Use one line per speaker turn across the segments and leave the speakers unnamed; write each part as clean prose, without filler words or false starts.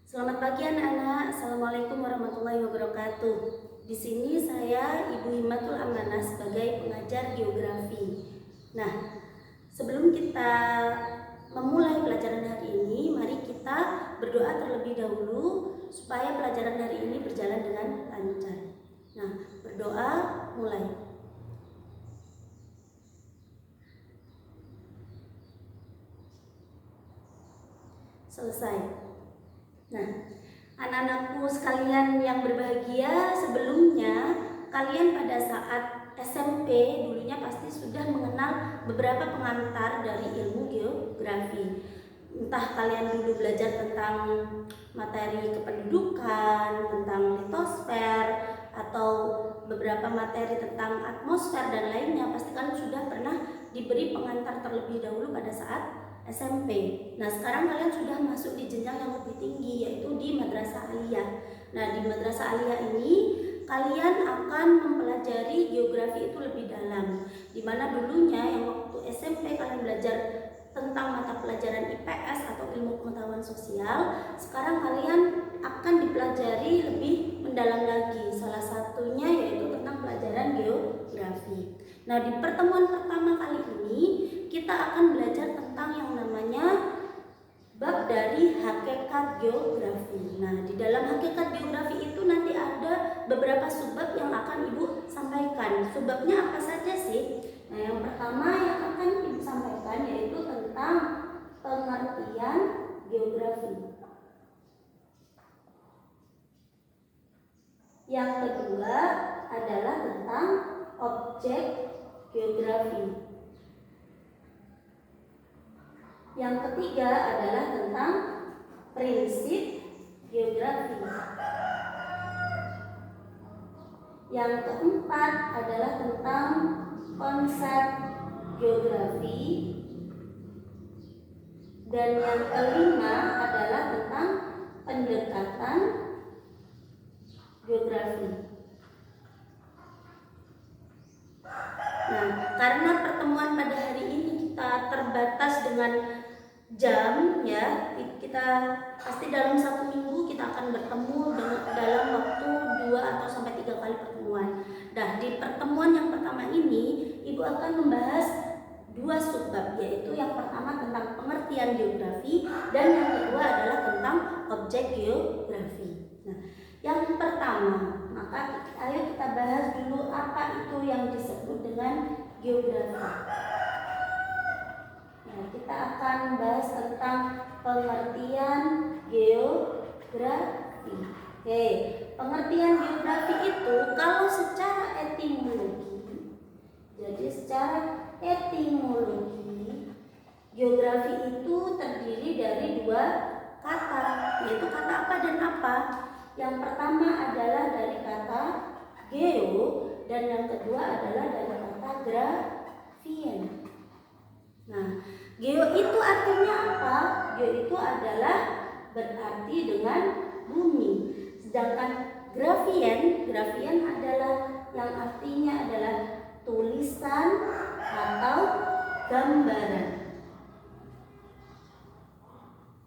Selamat pagi anak-anak. Assalamualaikum warahmatullahi wabarakatuh. Di sini saya Ibu Himatul Amanah sebagai pengajar geografi. Nah, sebelum kita memulai pelajaran hari ini, mari kita berdoa terlebih dahulu supaya pelajaran hari ini berjalan dengan lancar. Nah, berdoa mulai. Selesai. Nah, anak-anakku sekalian yang berbahagia, sebelumnya kalian pada saat SMP dulunya pasti sudah mengenal beberapa pengantar dari ilmu geografi. Entah kalian dulu belajar tentang materi kependudukan, tentang litosfer, atau beberapa materi tentang atmosfer dan lainnya, pasti kalian sudah pernah diberi pengantar terlebih dahulu pada saat SMP. Nah, sekarang kalian sudah masuk di jenjang yang lebih tinggi, yaitu di Madrasah Aliyah. Nah, di Madrasah Aliyah ini kalian akan mempelajari geografi itu lebih dalam. Dimana dulunya yang waktu SMP kalian belajar tentang mata pelajaran IPS atau ilmu pengetahuan sosial, sekarang kalian akan dipelajari lebih mendalam lagi. Salah satunya yaitu tentang pelajaran geografi. Nah, di pertemuan pertama kali ini kita akan belajar tentang yang namanya bab dari hakikat geografi. Nah, di dalam hakikat geografi itu nanti ada beberapa subbab yang akan Ibu sampaikan. Subbabnya apa saja sih? Nah, yang pertama yang akan Ibu sampaikan yaitu tentang pengertian geografi. Yang kedua adalah tentang objek geografi. Yang ketiga adalah tentang prinsip geografi. Yang keempat adalah tentang konsep geografi. Dan yang kelima adalah tentang pendekatan geografi. Nah, karena pertemuan pada hari ini kita terbatas dengan jam, ya, kita pasti dalam 1 minggu kita akan bertemu dalam waktu 2 atau sampai 3 kali pertemuan. Nah, di pertemuan yang pertama ini Ibu akan membahas 2 subbab, yaitu yang pertama tentang pengertian geografi dan yang kedua adalah tentang objek geografi. Nah, yang pertama, maka ayo kita bahas dulu apa itu yang disebut dengan geografi. Nah, kita akan bahas tentang pengertian geografi. Oke, pengertian geografi itu kalau secara etimologi, jadi secara etimologi geografi itu terdiri dari 2 kata, yaitu kata apa dan apa. Yang pertama adalah dari kata geo dan yang kedua adalah dari kata grafien. Nah, geo itu artinya apa? Geo itu adalah berarti dengan bumi. Sedangkan grafien adalah yang artinya adalah tulisan atau gambaran.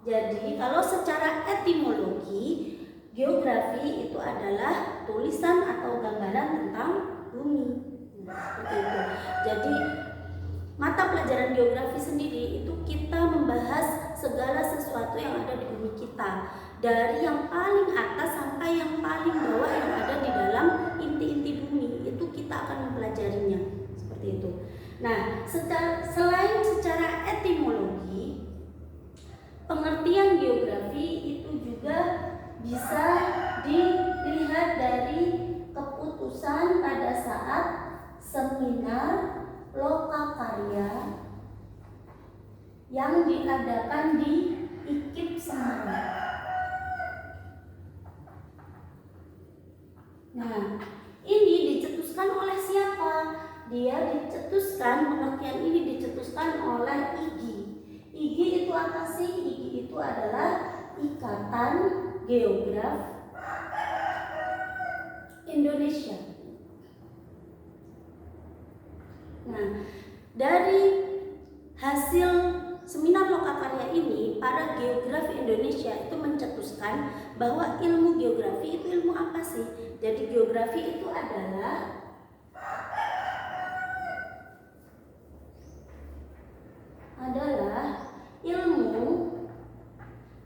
Jadi, kalau secara etimologi geografi itu adalah tulisan atau gambaran tentang bumi. Seperti itu. Jadi mata pelajaran geografi sendiri itu kita membahas segala sesuatu yang ada di bumi kita, dari yang paling atas sampai yang paling bawah yang ada di dalam inti-inti bumi, itu kita akan mempelajarinya. Seperti itu. Nah, selain secara etimologi, pengertian geografi itu juga bisa dilihat dari keputusan pada saat seminar lokakarya yang diadakan di IKIP Semarang. Nah, ini dicetuskan oleh siapa? Pengertian ini dicetuskan oleh IGI. IGI itu apa sih? IGI itu adalah Ikatan Geograf Indonesia. Nah, dari hasil seminar lokakarya ini, para geograf Indonesia itu mencetuskan merumuskan bahwa ilmu geografi itu ilmu apa sih? Jadi geografi itu adalah ilmu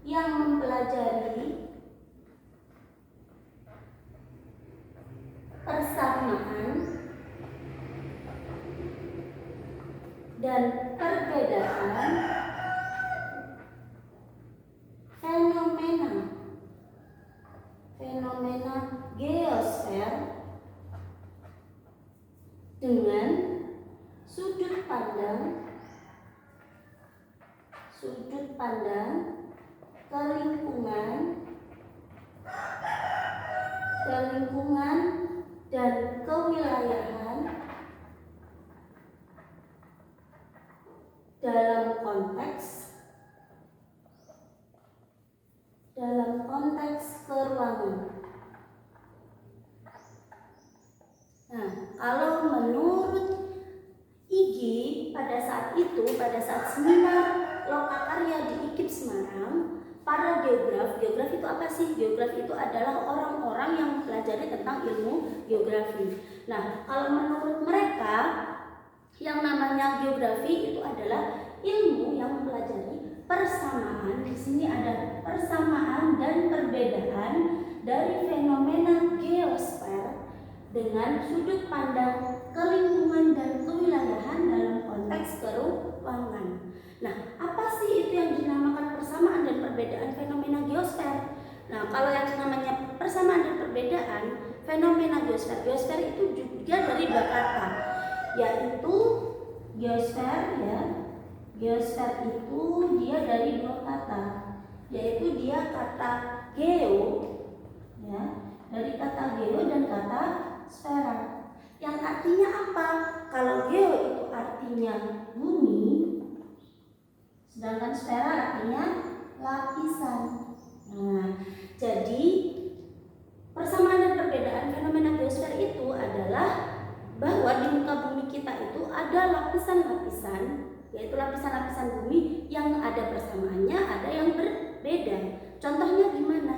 yang mempelajari persamaan dan perbedaan fenomena geosfer dengan sudut pandang ke lingkungan dan kewilayahan dalam konteks keruangan. Nah, kalau menurut Igi pada saat seminar lokakarya di IKIP Semarang, para geograf itu apa sih? Geograf itu adalah orang-orang yang mempelajari tentang ilmu geografi. Nah, kalau menurut mereka, yang namanya geografi itu adalah ilmu yang mempelajari persamaan. Di sini ada persamaan dan perbedaan dari fenomena geosfer dengan sudut pandang ke lingkungan dan kewilayahan dalam konteks keruangan. Nah, apa sih itu yang dinamakan persamaan dan perbedaan fenomena geosfer? Nah, kalau yang namanya persamaan dan perbedaan fenomena geosfer itu juga dari dua kata, yaitu geosfer Geosfer itu dia dari dua kata, yaitu dia kata geo dari kata geo dan kata sfera. Yang artinya apa? Kalau geo itu artinya bumi, sedangkan sfera artinya lapisan. Nah, jadi persamaan dan perbedaan fenomena geosfer itu adalah bahwa di muka bumi kita itu ada lapisan-lapisan, yaitu lapisan-lapisan bumi yang ada persamaannya, ada yang berbeda. Contohnya gimana?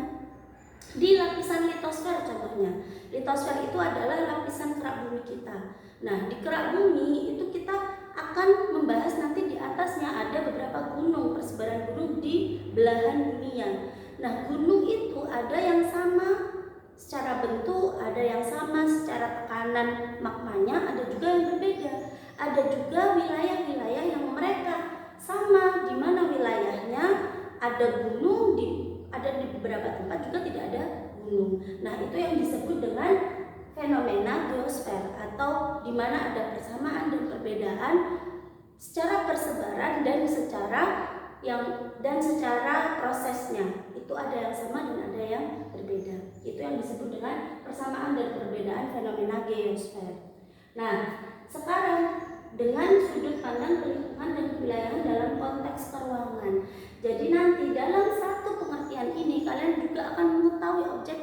Di lapisan litosfer contohnya. Litosfer itu adalah lapisan kerak bumi kita. Nah, di kerak bumi itu kita akan membahas nanti di atasnya ada beberapa gunung, persebaran gunung di belahan dunia. Nah, gunung itu ada yang sama secara bentuk, ada yang sama secara tekanan magmanya, ada juga yang berbeda. Ada juga wilayah-wilayah yang mereka sama, di mana wilayahnya ada gunung, ada di beberapa tempat juga tidak ada gunung. Nah, itu yang disebut dengan fenomena geosfer, atau di mana ada persamaan dan perbedaan secara persebaran dan secara prosesnya. Itu ada yang sama dan ada yang berbeda. Itu yang disebut dengan persamaan dan perbedaan fenomena geosfer. Nah, sekarang dengan sudut pandang lingkungan dan kewilayahan dalam konteks keruangan. Jadi nanti dalam satu pengertian ini kalian juga akan mengetahui objek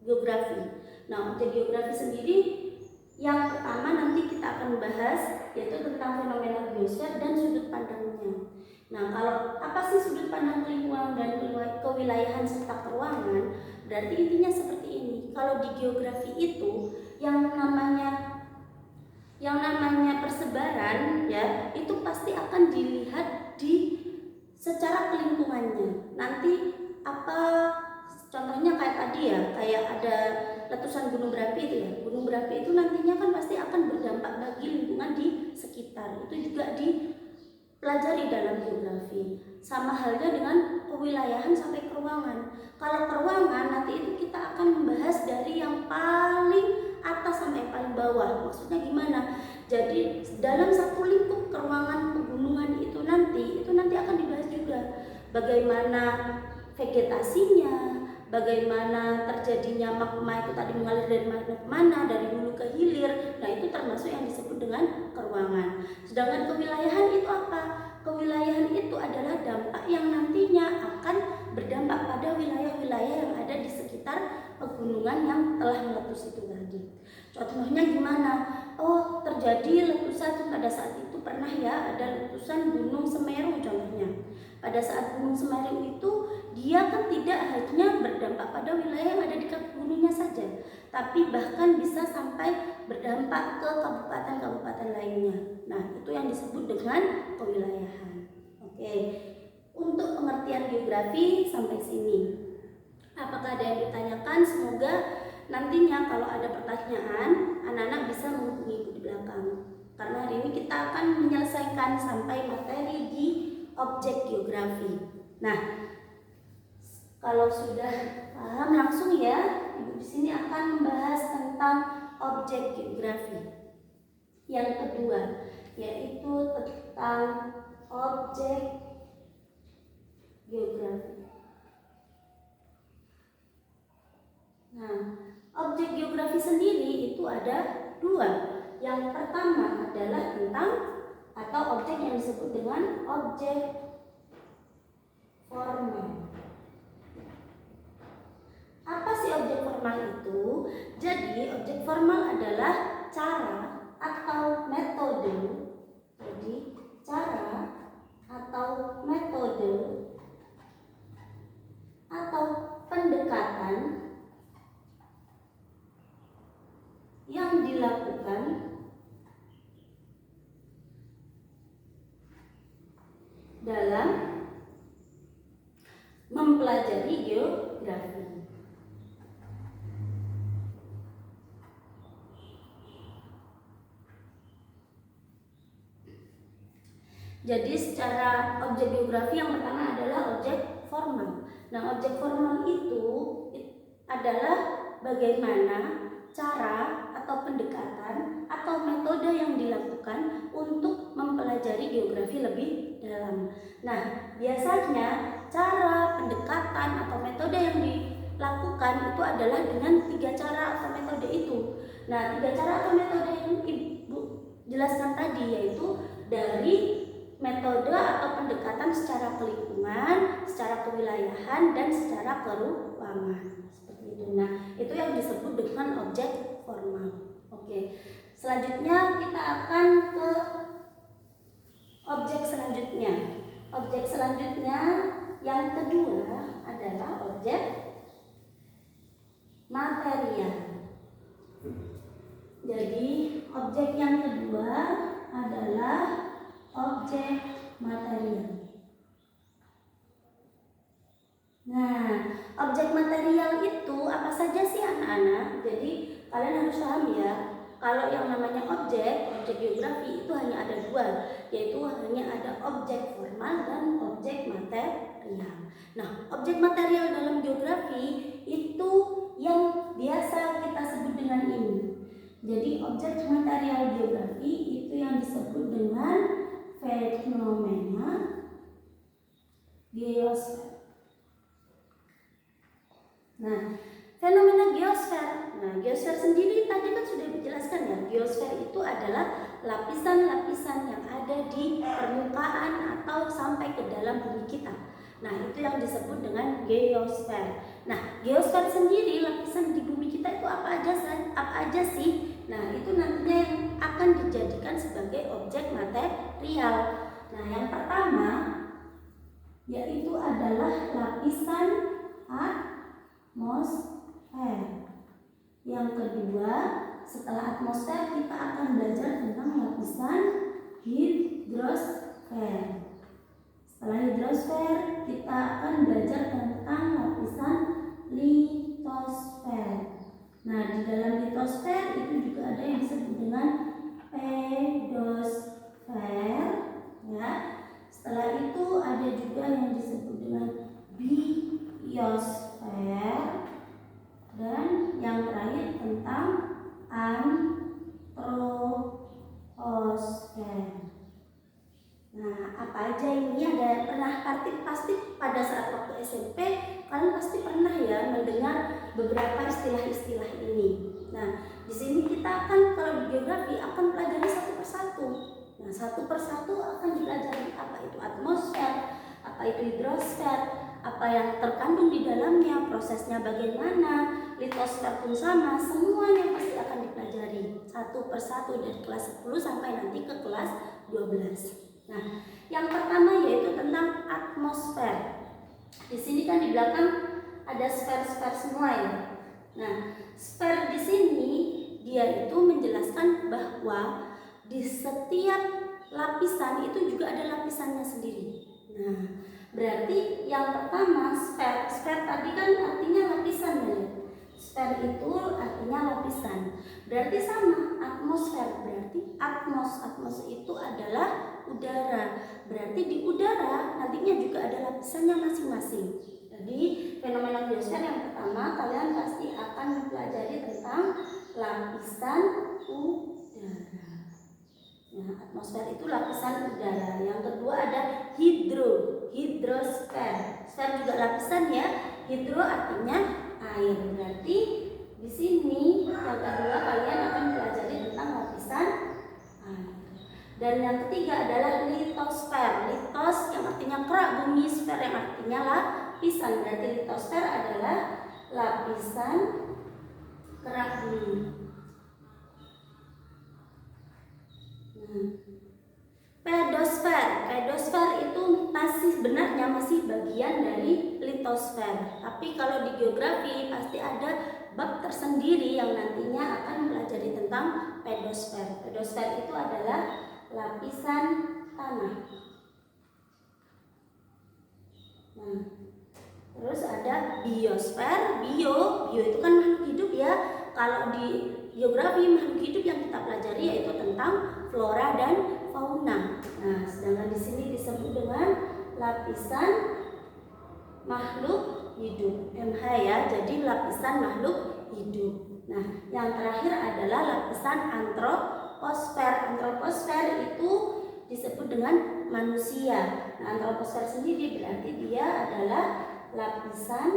geografi. Nah, objek geografi sendiri yang pertama nanti kita akan bahas yaitu tentang fenomena geosfer dan sudut pandangnya. Nah, kalau apa sih sudut pandang lingkungan dan kewilayahan serta keruangan? Berarti intinya seperti ini. Kalau di geografi itu yang namanya persebaran itu pasti akan dilihat secara kelingkungannya. Nanti apa contohnya kayak tadi kayak ada letusan gunung berapi itu Gunung berapi itu nantinya kan pasti akan berdampak bagi lingkungan di sekitar. Itu juga dipelajari dalam geografi. Sama halnya dengan kewilayahan sampai keruangan. Kalau keruangan nanti itu kita akan membahas dari yang paling atas sampai yang paling bawah. Maksudnya gimana? Jadi dalam satu lingkup keruangan pegunungan itu nanti akan dibahas juga bagaimana vegetasinya, bagaimana terjadinya magma itu tadi mengalir dari mana ke mana, dari hulu ke hilir. Nah, itu termasuk yang disebut dengan keruangan. Sedangkan kewilayahan itu apa? Kewilayahan itu adalah dampak yang nantinya akan berdampak pada wilayah-wilayah yang ada di sekitar pegunungan yang telah meletus itu tadi. Contohnya gimana? Oh, terjadi letusan pada saat itu pernah ada letusan Gunung Semeru contohnya. Pada saat Gunung Semeru itu dia kan tidak hanya berdampak pada wilayah yang ada di kaki gunungnya saja, tapi bahkan bisa sampai berdampak ke kabupaten-kabupaten lainnya. Nah, itu yang disebut dengan kewilayahan. Oke, untuk pengertian geografi sampai sini. Apakah ada yang ditanyakan? Semoga nantinya kalau ada pertanyaan, anak-anak bisa menghubungi ibu di belakang. Karena hari ini kita akan menyelesaikan sampai materi di objek geografi. Nah, kalau sudah paham langsung ya, ibu di sini akan membahas tentang objek geografi. Yang kedua, yaitu tentang objek geografi. Nah, objek geografi sendiri itu ada dua. Yang pertama adalah tentang atau objek yang disebut dengan objek formal. Apa sih objek formal itu? Jadi objek formal adalah cara atau metode. Jadi cara atau metode atau pendekatan yang dilakukan dalam mempelajari geografi. Jadi secara objek geografi yang pertama adalah objek formal. Nah, objek formal itu adalah bagaimana cara atau pendekatan atau metode yang dilakukan untuk mempelajari geografi lebih dalam. Nah, biasanya cara, pendekatan atau metode yang dilakukan itu adalah dengan 3 cara atau metode itu. Nah, 3 cara atau metode yang Ibu jelaskan tadi yaitu dari metode atau pendekatan secara kelingkungan, secara kewilayahan, dan secara keruangan. Seperti itu. Nah, itu yang disebut dengan objek formal. Oke. Selanjutnya kita akan ke objek selanjutnya. Objek selanjutnya yang kedua adalah objek material. Jadi, objek yang kedua adalah objek material. Nah, objek material itu apa saja sih anak-anak? Jadi kalian harus paham ya, kalau yang namanya objek geografi itu hanya ada 2, yaitu hanya ada objek formal dan objek material. Nah, objek material dalam geografi itu yang biasa kita sebut dengan ini. Jadi objek material geografi itu yang disebut dengan fenomena geosfer. Nah, fenomena geosfer. Nah, geosfer sendiri tadi kan sudah dijelaskan ya. Geosfer itu adalah lapisan-lapisan yang ada di permukaan atau sampai ke dalam bumi kita. Nah, itu yang disebut dengan geosfer. Nah, geosfer sendiri lapisan di bumi kita itu apa aja sih? Nah, itu nantinya yang akan dijadikan sebagai objek material. Nah, yang pertama yaitu adalah lapisan atmosfer. Yang kedua, setelah atmosfer kita akan belajar tentang lapisan hidrosfer. Setelah hidrosfer kita akan belajar tentang lapisan litosfer. Nah, di dalam litosfer itu juga ada yang disebut dengan pedosfer, ya. Setelah itu ada juga yang disebut dengan biosfer, dan yang terakhir tentang antroposfer. Nah, apa aja ini? Ada pernah pasti pada saat waktu SMP kalian pasti pernah ya mendengar beberapa istilah-istilah ini. Nah, di sini kita akan kalau di geografi akan pelajari satu persatu. Nah, satu persatu akan dipelajari apa itu atmosfer, apa itu hidrosfer, apa yang terkandung di dalamnya, prosesnya bagaimana, litosfer pun sama, semuanya pasti akan dipelajari satu persatu dari kelas 10 sampai nanti ke kelas 12. Nah, yang pertama yaitu tentang atmosfer. Di sini kan di belakang ada sfer-sfer semua ya. Nah, sfer di sini dia itu menjelaskan bahwa di setiap lapisan itu juga ada lapisannya sendiri. Nah, berarti yang pertama sfer. Sfer tadi kan artinya lapisan ya. Sfer itu artinya lapisan. Berarti sama atmosfer. Berarti atmos itu adalah udara. Berarti di udara nantinya juga ada lapisannya masing-masing. Jadi fenomena biosfer yang pertama kalian pasti akan mempelajari tentang lapisan udara. Nah, atmosfer itu lapisan udara. Yang kedua ada hidrosfer. Sfer juga lapisan ya. Hidro artinya air. Berarti di sini yang kedua kalian akan pelajari tentang lapisan air. Dan yang ketiga adalah litosfer. Litos yang artinya kerak bumi, sfer yang artinya lapisan. Berarti litosfer adalah lapisan kerak bumi. Pedosfer itu sebenarnya masih bagian dari litosfer. Tapi kalau di geografi pasti ada bab tersendiri yang nantinya akan mempelajari tentang pedosfer. Pedosfer itu adalah lapisan tanah. Nah, terus ada biosfer. Bio itu kan makhluk hidup ya. Kalau di geografi makhluk hidup yang kita pelajari yaitu tentang flora dan fauna. Nah, sedangkan di sini disebut dengan lapisan makhluk hidup, MH ya. Jadi lapisan makhluk hidup. Nah, yang terakhir adalah lapisan antroposfer. Antroposfer itu disebut dengan manusia. Nah, antroposfer sendiri berarti dia adalah lapisan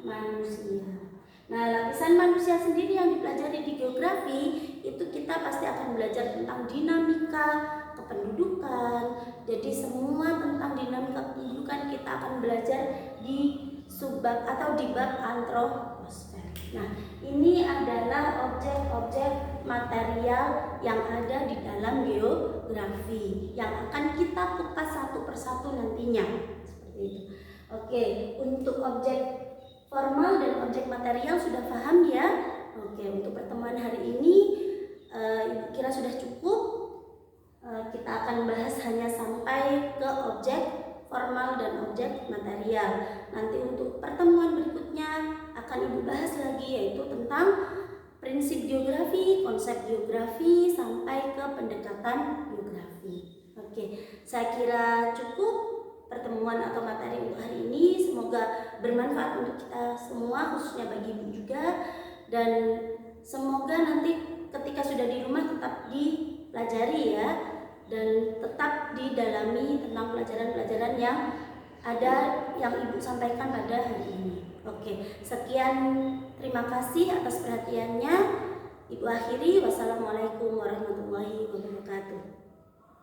manusia. Nah, lapisan manusia sendiri yang dipelajari di geografi itu kita pasti akan belajar tentang dinamika kependudukan. Jadi semua tentang dinamika kependudukan kita akan belajar di subbab atau di bab antroposfer. Nah, ini adalah objek-objek material yang ada di dalam geografi yang akan kita kupas satu persatu nantinya. Seperti itu. Oke, untuk objek formal dan objek material sudah paham ya? Oke, untuk pertemuan hari ini Ibu kira sudah cukup. Kita akan bahas hanya sampai ke objek formal dan objek material. Nanti untuk pertemuan berikutnya akan Ibu bahas lagi yaitu tentang prinsip geografi, konsep geografi sampai ke pendekatan geografi. Oke, saya kira cukup pertemuan atau materi untuk hari ini. Semoga bermanfaat untuk kita semua, khususnya bagi Ibu juga. Dan semoga nanti ketika sudah di rumah tetap dipelajari ya, dan tetap didalami tentang pelajaran-pelajaran yang ada yang Ibu sampaikan pada hari ini. Oke, sekian, terima kasih atas perhatiannya. Ibu akhiri, wassalamualaikum warahmatullahi wabarakatuh.